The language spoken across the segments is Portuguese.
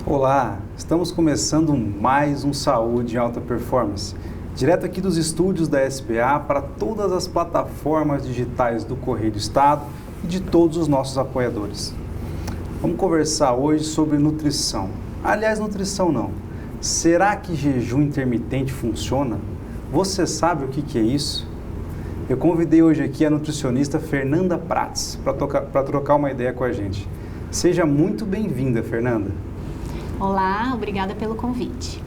Olá, estamos começando mais um Saúde em Alta Performance, direto aqui dos estúdios da SBA para todas as plataformas digitais do Correio do Estado e de todos os nossos apoiadores. Vamos conversar hoje sobre nutrição. Aliás, nutrição não. Será que jejum intermitente funciona? Você sabe o que é isso? Eu convidei hoje aqui a nutricionista Fernanda Prates para trocar uma ideia com a gente. Seja muito bem-vinda, Fernanda. Olá, obrigada pelo convite.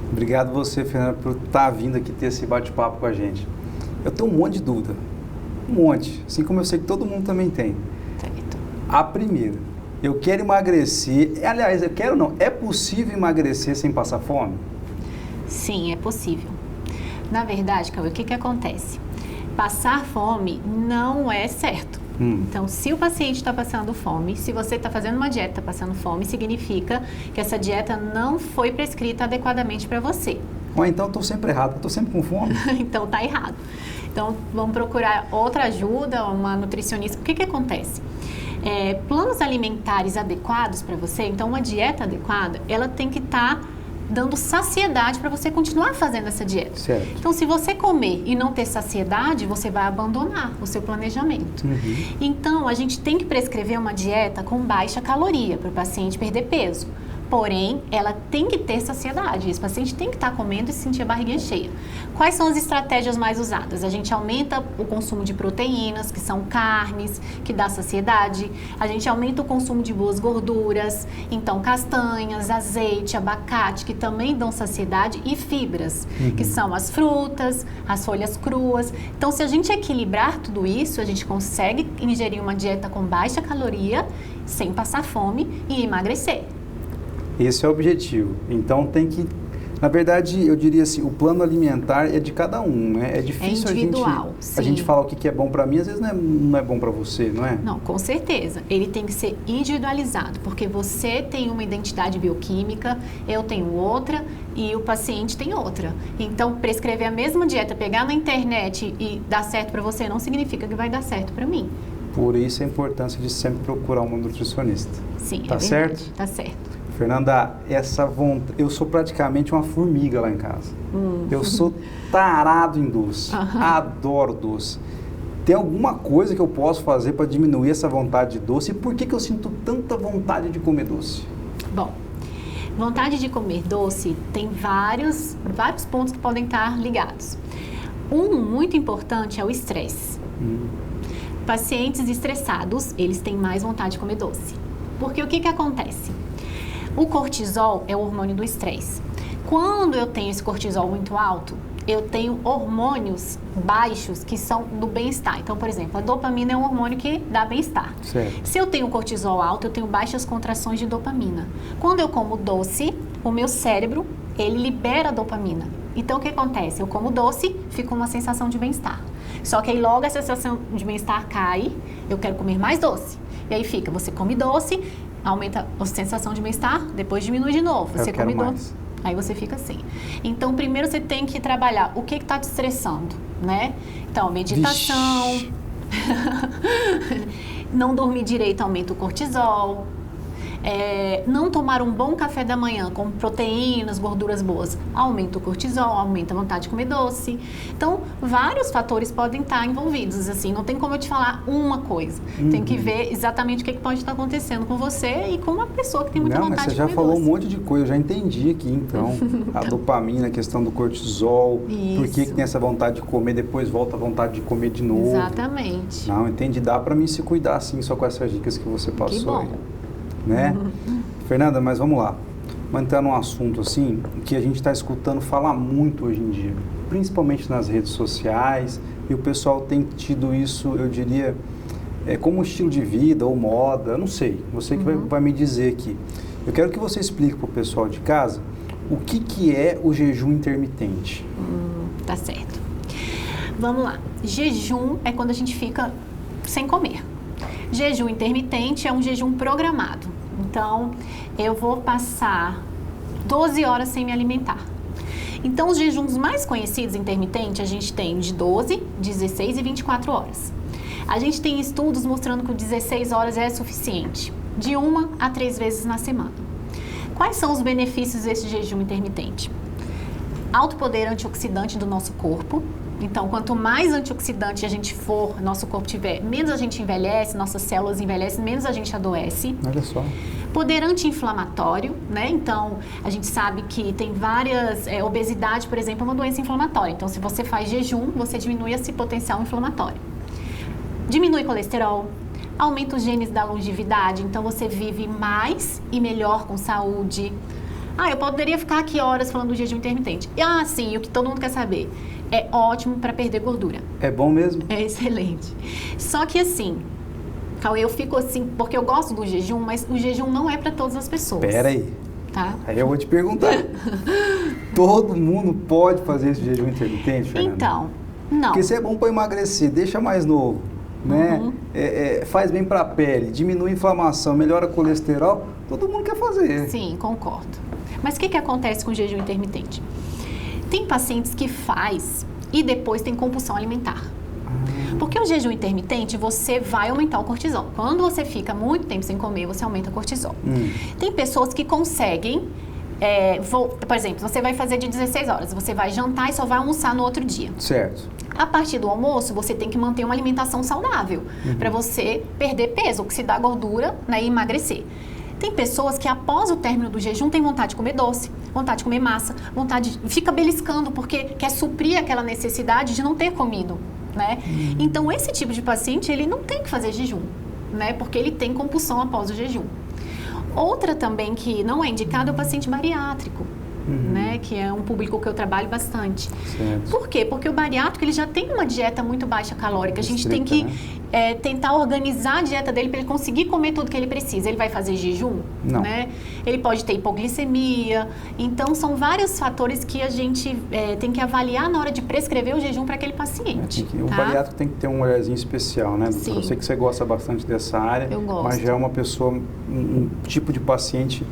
Obrigado você, Fernanda, por estar vindo aqui ter esse bate-papo com a gente. Eu tenho um monte de dúvida, um monte, assim como eu sei que todo mundo também tem. Certo. A primeira, eu quero emagrecer, aliás, eu quero não, é possível emagrecer sem passar fome? Sim, é possível. Na verdade, Cauê, o que acontece? Passar fome não é certo. Então, se o paciente está passando fome, se você está fazendo uma dieta passando fome, significa que essa dieta não foi prescrita adequadamente para você. Ou então estou sempre errado, estou sempre com fome. Então, está errado. Então, vamos procurar outra ajuda, uma nutricionista. O que acontece? Planos alimentares adequados para você, então uma dieta adequada, ela tem que estar dando saciedade para você continuar fazendo essa dieta. Certo. Então, se você comer e não ter saciedade, você vai abandonar o seu planejamento. Então, a gente tem que prescrever uma dieta com baixa caloria para o paciente perder peso. Porém, ela tem que ter saciedade. Esse paciente tem que estar comendo e sentir a barriguinha cheia. Quais são as estratégias mais usadas? A gente aumenta o consumo de proteínas, que são carnes, que dá saciedade. A gente aumenta o consumo de boas gorduras, então castanhas, azeite, abacate, que também dão saciedade, e fibras, que são as frutas, as folhas cruas. Então, se a gente equilibrar tudo isso, a gente consegue ingerir uma dieta com baixa caloria, sem passar fome e emagrecer. Esse é o objetivo. Então tem que, na verdade, eu diria assim, o plano alimentar é de cada um, né? É difícil a gente falar o que é bom para mim, às vezes não é bom para você, não é? Não, com certeza. Ele tem que ser individualizado, porque você tem uma identidade bioquímica, eu tenho outra e o paciente tem outra. Então, prescrever a mesma dieta, pegar na internet e dar certo para você não significa que vai dar certo para mim. Por isso a importância de sempre procurar uma nutricionista. Sim, tá certo? Tá certo. Fernanda, eu sou praticamente uma formiga lá em casa. Eu sou tarado em doce, adoro doce. Tem alguma coisa que eu posso fazer para diminuir essa vontade de doce? E por que eu sinto tanta vontade de comer doce? Bom, vontade de comer doce tem vários pontos que podem estar ligados. Um muito importante é o estresse. Pacientes estressados, eles têm mais vontade de comer doce. Porque o que acontece? O cortisol é o hormônio do estresse. Quando eu tenho esse cortisol muito alto, eu tenho hormônios baixos que são do bem-estar. Então, por exemplo, a dopamina é um hormônio que dá bem-estar. Se eu tenho cortisol alto, eu tenho baixas contrações de dopamina. Quando eu como doce, o meu cérebro, ele libera a dopamina. Então, o que acontece? Eu como doce, fico com uma sensação de bem-estar. Só que aí logo a sensação de bem-estar cai, eu quero comer mais doce. E aí fica, você come doce, aumenta a sensação de bem-estar, depois diminui de novo. Você come doce, aí você fica assim. Então, primeiro você tem que trabalhar o que está te estressando, né? Então, meditação, não dormir direito aumenta o cortisol. Não tomar um bom café da manhã com proteínas, gorduras boas, aumenta o cortisol, aumenta a vontade de comer doce. Então, vários fatores podem estar envolvidos, assim, não tem como eu te falar uma coisa. Tem que ver exatamente o que pode estar acontecendo com você e com uma pessoa que tem muita vontade de comer doce. Você já falou um monte de coisa, eu já entendi aqui, então. A dopamina, a questão do cortisol, por que tem essa vontade de comer, depois volta a vontade de comer de novo. Exatamente. Não, entendi. Dá para mim se cuidar, sim, só com essas dicas que você passou. Que bom. Aí. Né? Fernanda, mas vamos lá. Vamos entrar num assunto assim que a gente está escutando falar muito hoje em dia, principalmente nas redes sociais, e o pessoal tem tido isso, eu diria, como estilo de vida ou moda, não sei, você que vai me dizer aqui. Eu quero que você explique para o pessoal de casa o que é o jejum intermitente. Tá certo. Vamos lá. Jejum é quando a gente fica sem comer. Jejum intermitente é um jejum programado. Então, eu vou passar 12 horas sem me alimentar. Então, os jejuns mais conhecidos intermitentes, a gente tem de 12, 16 e 24 horas. A gente tem estudos mostrando que 16 horas é suficiente, de 1 a 3 vezes na semana. Quais são os benefícios desse jejum intermitente? Alto poder antioxidante do nosso corpo. Então, quanto mais antioxidante a gente for, nosso corpo tiver, menos a gente envelhece, nossas células envelhecem, menos a gente adoece. Olha só. Poder anti-inflamatório, né? Então, a gente sabe que tem várias... obesidade, por exemplo, é uma doença inflamatória. Então, se você faz jejum, você diminui esse potencial inflamatório. Diminui colesterol, aumenta os genes da longevidade. Então, você vive mais e melhor com saúde. Eu poderia ficar aqui horas falando do jejum intermitente. Sim, o que todo mundo quer saber. É ótimo para perder gordura. É bom mesmo? É excelente. Só que assim, Cauê, eu fico assim, porque eu gosto do jejum, mas o jejum não é para todas as pessoas. Pera aí. Tá? Aí eu vou te perguntar. Todo mundo pode fazer esse jejum intermitente, Fernanda? Então, não. Porque isso é bom para emagrecer, deixa mais novo, né? Faz bem para a pele, diminui a inflamação, melhora o colesterol. Todo mundo quer fazer. Sim, concordo. Mas o que acontece com o jejum intermitente? Tem pacientes que faz e depois tem compulsão alimentar. Porque o jejum intermitente, você vai aumentar o cortisol. Quando você fica muito tempo sem comer, você aumenta o cortisol. Tem pessoas que conseguem, por exemplo, você vai fazer de 16 horas, você vai jantar e só vai almoçar no outro dia. Certo. A partir do almoço, você tem que manter uma alimentação saudável para você perder peso, oxidar gordura, né, e emagrecer. Tem pessoas que após o término do jejum tem vontade de comer doce, vontade de comer massa, fica beliscando porque quer suprir aquela necessidade de não ter comido, né? Então esse tipo de paciente, ele não tem que fazer jejum, né? Porque ele tem compulsão após o jejum. Outra também que não é indicada é o paciente bariátrico, né? Que é um público que eu trabalho bastante. Certo. Por quê? Porque o bariátrico, ele já tem uma dieta muito baixa calórica. A gente Restrita, tem que tentar organizar a dieta dele para ele conseguir comer tudo que ele precisa. Ele vai fazer jejum? Não. Né? Ele pode ter hipoglicemia. Então, são vários fatores que a gente tem que avaliar na hora de prescrever o jejum para aquele paciente. O bariátrico tem que ter um olharzinho especial, né? Sim. Eu sei que você gosta bastante dessa área, Eu gosto. mas já é uma pessoa, um tipo de paciente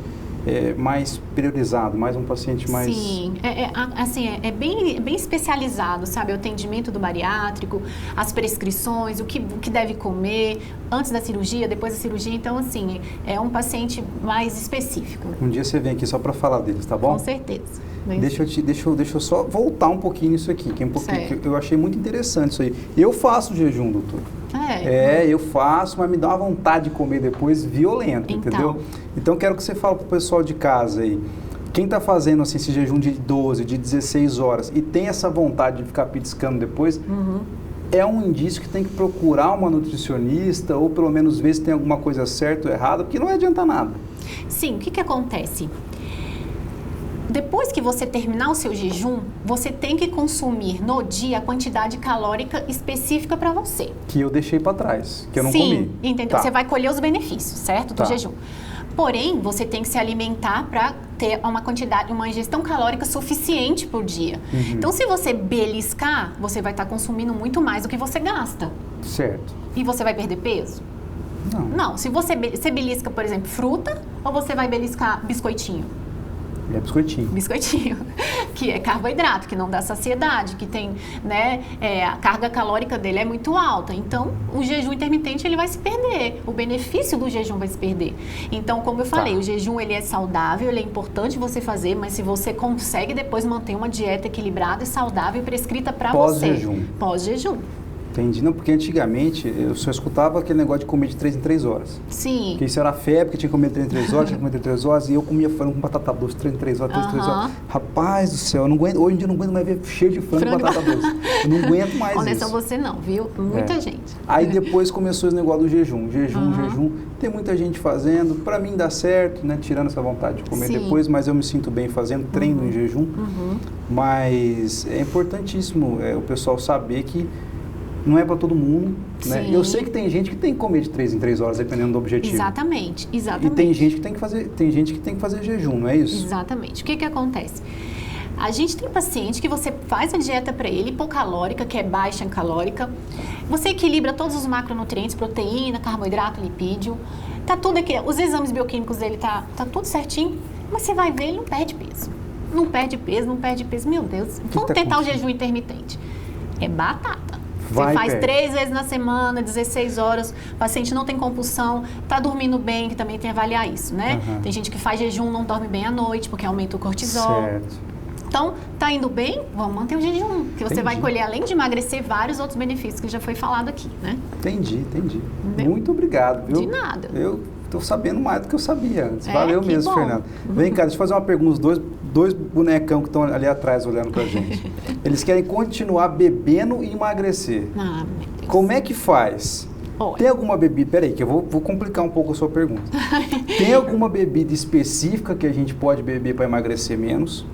mais priorizado, mais um paciente mais... Sim, é bem especializado, sabe? O atendimento do bariátrico, as prescrições, o que deve comer antes da cirurgia, depois da cirurgia. Então, assim, é um paciente mais específico. Um dia você vem aqui só para falar deles, tá bom? Com certeza. Deixa eu só voltar um pouquinho nisso aqui, que é um pouquinho, que eu achei muito interessante isso aí. Eu faço jejum, doutor. Eu faço, mas me dá uma vontade de comer depois violenta, entendeu? Então, quero que você fale pro pessoal de casa aí, quem está fazendo assim, esse jejum de 12, de 16 horas e tem essa vontade de ficar petiscando depois, é um indício que tem que procurar uma nutricionista ou pelo menos ver se tem alguma coisa certa ou errada, porque não vai adiantar nada. Sim, o que acontece? Depois que você terminar o seu jejum, você tem que consumir no dia a quantidade calórica específica para você. Que eu deixei para trás, que eu não comi. Sim, entendeu? Tá. Você vai colher os benefícios, certo? Do jejum. Porém, você tem que se alimentar para ter uma ingestão calórica suficiente por dia. Então, se você beliscar, você vai estar consumindo muito mais do que você gasta. Certo. E você vai perder peso? Não. Se você belisca, por exemplo, fruta, ou você vai beliscar biscoitinho? É biscoitinho. Biscoitinho, que é carboidrato, que não dá saciedade, que tem, né, a carga calórica dele é muito alta. Então, o jejum intermitente, ele vai se perder. O benefício do jejum vai se perder. Então, como eu falei, o jejum, ele é saudável, ele é importante você fazer, mas se você consegue depois manter uma dieta equilibrada e saudável e prescrita para você. Pós-jejum. Pós-jejum. Entendi. Não, porque antigamente eu só escutava aquele negócio de comer de 3 em 3 horas. Sim. Porque isso era febre, que tinha que comer de 3 em 3 horas, tinha que comer de 3 em 3 horas, e eu comia frango com batata doce, 3 em 3 horas, 3 em 3 horas. Rapaz do céu, eu não aguento, hoje em dia eu não aguento mais ver cheio de frango com batata doce. Eu não aguento mais isso. Honesta você não, viu? Muita gente. Aí depois começou esse negócio do jejum. Jejum. Tem muita gente fazendo, pra mim dá certo, né? Tirando essa vontade de comer depois, mas eu me sinto bem fazendo, treino em jejum. Mas é importantíssimo o pessoal saber que não é para todo mundo, né? E eu sei que tem gente que tem que comer de 3 em 3 horas, dependendo do objetivo. Exatamente. E tem gente que tem que fazer jejum, não é isso? Exatamente. O que acontece? A gente tem paciente que você faz a dieta para ele, hipocalórica, que é baixa em calórica. Você equilibra todos os macronutrientes, proteína, carboidrato, lipídio. Tá tudo aqui, os exames bioquímicos dele tá tudo certinho, mas você vai ver, ele não perde peso. Não perde peso. Meu Deus. Vamos tentar o jejum intermitente. É batata. Você faz 3 vezes na semana, 16 horas, o paciente não tem compulsão, está dormindo bem, que também tem que avaliar isso, né? Tem gente que faz jejum, não dorme bem à noite, porque aumenta o cortisol. Certo. Então, tá indo bem? Vamos manter o jejum, que você vai colher, além de emagrecer, vários outros benefícios que já foi falado aqui, né? Entendi. Muito obrigado, viu? De nada. Eu tô sabendo mais do que eu sabia antes. Valeu mesmo, bom. Fernanda. Vem cá, deixa eu fazer uma pergunta. Os dois bonecão que estão ali atrás olhando pra gente. Eles querem continuar bebendo e emagrecer. Ah, meu Deus. Como é que faz? Olha. Tem alguma bebida... Peraí, que eu vou complicar um pouco a sua pergunta. Tem alguma bebida específica que a gente pode beber para emagrecer menos?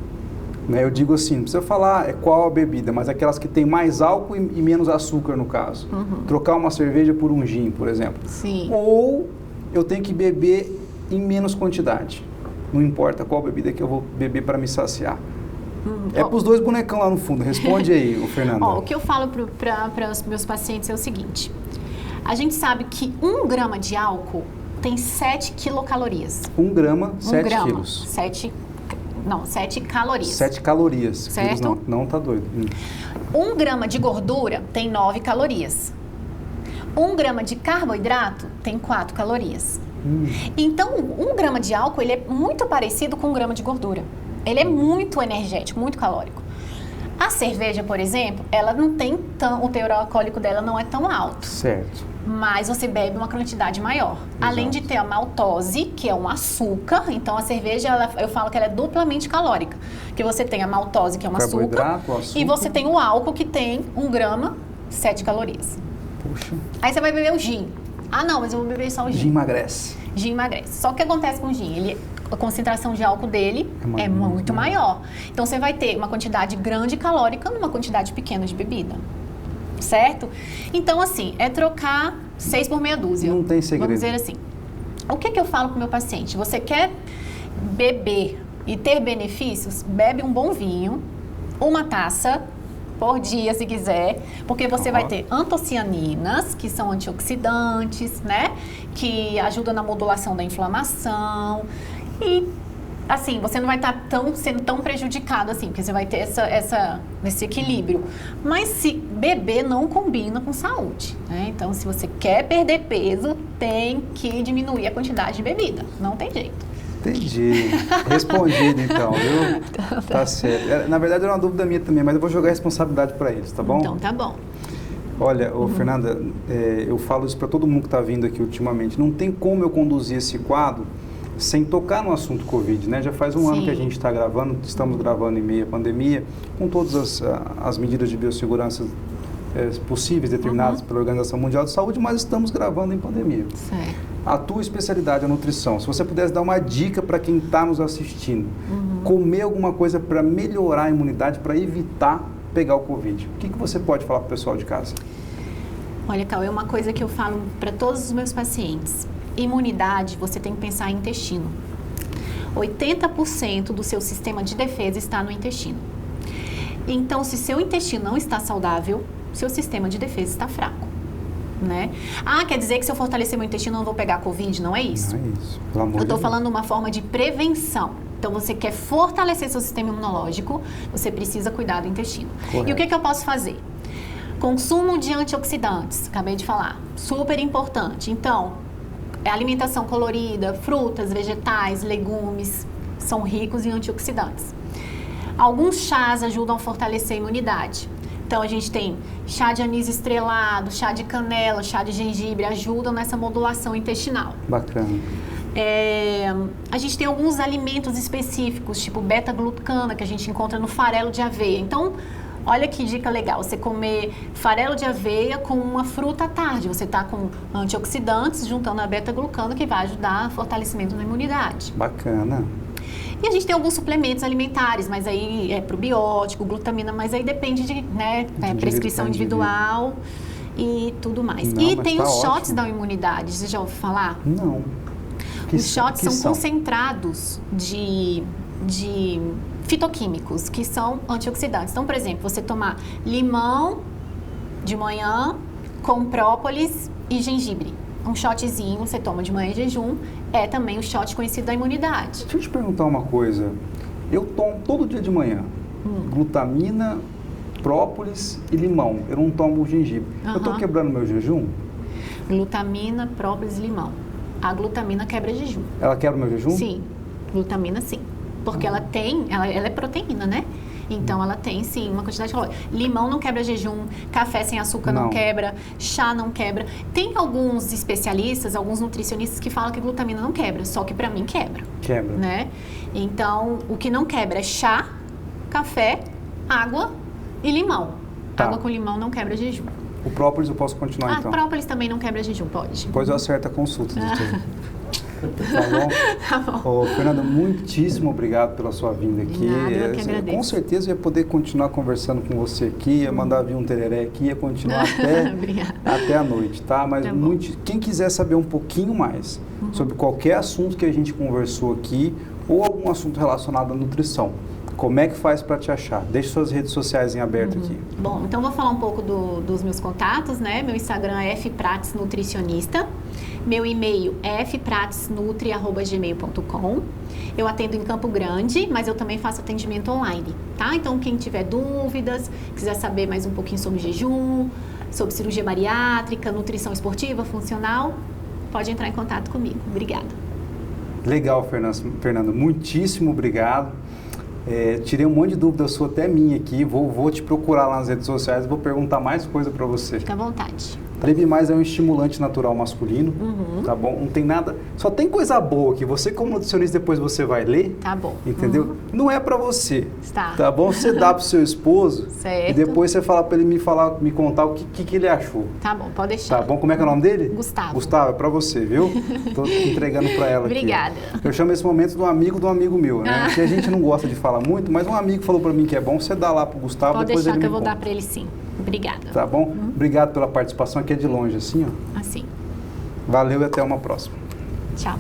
Né, eu digo assim, não precisa falar qual a bebida, mas aquelas que tem mais álcool e menos açúcar, no caso. Trocar uma cerveja por um gin, por exemplo. Sim. Ou eu tenho que beber em menos quantidade. Não importa qual bebida que eu vou beber para me saciar. É para os dois bonecão lá no fundo. Responde aí, o Fernando. O que eu falo para os meus pacientes é o seguinte. A gente sabe que 1 grama de álcool tem 7 quilocalorias. 1 grama, 7 quilos. 7 calorias. 7 calorias. Certo? Quilos não tá doido. 1 grama de gordura tem 9 calorias. 1 grama de carboidrato tem 4 calorias. Então, 1 grama de álcool ele é muito parecido com 1 grama de gordura. Ele é muito energético, muito calórico. A cerveja, por exemplo, ela não tem o teor alcoólico dela não é tão alto. Certo. Mas você bebe uma quantidade maior. Exato. Além de ter a maltose, que é um açúcar. Então, a cerveja, eu falo que ela é duplamente calórica. Que você tem a maltose, que é um açúcar. E você tem o álcool, que tem 1 grama, 7 calorias. Puxa. Aí você vai beber o gin. Ah, não, mas eu vou beber só o gin. Gin emagrece. Gin emagrece. Só que o que acontece com o gin? A concentração de álcool dele é muito maior. Então, você vai ter uma quantidade grande calórica numa quantidade pequena de bebida. Certo? Então, assim, é trocar 6 por meia dúzia. Não tem segredo. Vamos dizer assim. O que eu falo para o meu paciente? Você quer beber e ter benefícios? Bebe um bom vinho, 1 taça por dia, se quiser, porque você vai ter antocianinas, que são antioxidantes, né? Que ajudam na modulação da inflamação. E, assim, você não vai estar sendo tão prejudicado assim, porque você vai ter esse equilíbrio. Mas se beber não combina com saúde, né? Então, se você quer perder peso, tem que diminuir a quantidade de bebida. Não tem jeito. Entendi. Respondido, então, viu? Tá certo. Na verdade, era uma dúvida minha também, mas eu vou jogar a responsabilidade para eles, tá bom? Então, tá bom. Olha, Fernanda, eu falo isso para todo mundo que está vindo aqui ultimamente. Não tem como eu conduzir esse quadro sem tocar no assunto Covid, né? Já faz um ano que a gente está gravando, estamos gravando em meio à pandemia, com todas as medidas de biossegurança possíveis, determinadas pela Organização Mundial de Saúde, mas estamos gravando em pandemia. Certo. A tua especialidade é a nutrição. Se você pudesse dar uma dica para quem está nos assistindo, comer alguma coisa para melhorar a imunidade, para evitar pegar o Covid, o que você pode falar para o pessoal de casa? Olha, Cauê, uma coisa que eu falo para todos os meus pacientes. Imunidade, você tem que pensar em intestino. 80% do seu sistema de defesa está no intestino. Então, se seu intestino não está saudável, seu sistema de defesa está fraco, né? Ah, quer dizer que se eu fortalecer meu intestino eu não vou pegar Covid? Não é isso. Não é isso, pelo amor de Deus. Eu estou falando uma forma de prevenção. Então, você quer fortalecer seu sistema imunológico, você precisa cuidar do intestino. Correto. E o que eu posso fazer? Consumo de antioxidantes, acabei de falar, super importante. Então, alimentação colorida, frutas, vegetais, legumes, são ricos em antioxidantes. Alguns chás ajudam a fortalecer a imunidade. Então, a gente tem chá de anis estrelado, chá de canela, chá de gengibre, ajudam nessa modulação intestinal. Bacana. A gente tem alguns alimentos específicos, tipo beta-glucana, que a gente encontra no farelo de aveia. Então, olha que dica legal, você comer farelo de aveia com uma fruta à tarde. Você está com antioxidantes juntando a beta-glucana, que vai ajudar no fortalecimento da imunidade. Bacana. E a gente tem alguns suplementos alimentares, mas aí é probiótico, glutamina, mas aí depende de, né, prescrição individual e tudo mais. Não, e tem tá os shots ótimo. da imunidade, você já ouviu falar? Não. Os shots são concentrados de fitoquímicos, que são antioxidantes. Então, por exemplo, você tomar limão de manhã com própolis e gengibre. Um shotzinho você toma de manhã em jejum, é também o shot conhecido da imunidade. Deixa eu te perguntar uma coisa. Eu tomo todo dia de manhã glutamina própolis e limão. Eu não tomo gengibre. Eu estou quebrando meu jejum? Glutamina, própolis e limão. A glutamina quebra jejum. Ela quebra o meu jejum? Sim, glutamina sim. Porque ela é proteína, né? Então ela tem sim uma quantidade calórica. Limão não quebra jejum, café sem açúcar não quebra, chá não quebra. Tem alguns especialistas, alguns nutricionistas que falam que glutamina não quebra, só que pra mim quebra. Quebra. Né? Então, o que não quebra é chá, café, água e limão. Tá. Água com limão não quebra jejum. O própolis eu posso continuar então? Própolis também não quebra jejum, pode. Depois eu acerto a consulta, doutor. Tá bom. Ô, Fernanda, muitíssimo obrigado pela sua vinda aqui. Nada, eu que agradeço. Com certeza ia poder continuar conversando com você aqui, ia mandar vir um tereré aqui, ia continuar até a noite, tá? Mas quem quiser saber um pouquinho mais sobre qualquer assunto que a gente conversou aqui ou algum assunto relacionado à nutrição, como é que faz para te achar? Deixe suas redes sociais em aberto aqui. Bom, então vou falar um pouco dos meus contatos, né? Meu Instagram é fpratesnutricionista. Meu e-mail é fpratesnutri@gmail.com. Eu atendo em Campo Grande, mas eu também faço atendimento online, tá? Então, quem tiver dúvidas, quiser saber mais um pouquinho sobre jejum, sobre cirurgia bariátrica, nutrição esportiva, funcional, pode entrar em contato comigo. Obrigada. Legal, Fernanda. Muitíssimo obrigado. Tirei um monte de dúvida sua, até minha aqui. Vou te procurar lá nas redes sociais e vou perguntar mais coisa para você. Fica à vontade. Leve Mais é um estimulante natural masculino, tá bom? Não tem nada, só tem coisa boa aqui. Você como nutricionista depois você vai ler, tá bom? Entendeu? Não é para você, tá bom? Você dá pro seu esposo certo. E depois você fala para ele me contar o que ele achou. Tá bom, pode deixar. Tá bom? Como é que é o nome dele? Gustavo. Gustavo, é para você, viu? Tô entregando para ela aqui. Obrigada. Eu chamo esse momento de um amigo meu, né? Que a gente não gosta de falar muito, mas um amigo falou para mim que é bom. Você dá lá pro Gustavo, pode depois deixar ele que me eu vou conta. dar para ele sim. Obrigada. Tá bom? Obrigado pela participação aqui, é de longe, assim, ó. Assim. Valeu e até uma próxima. Tchau.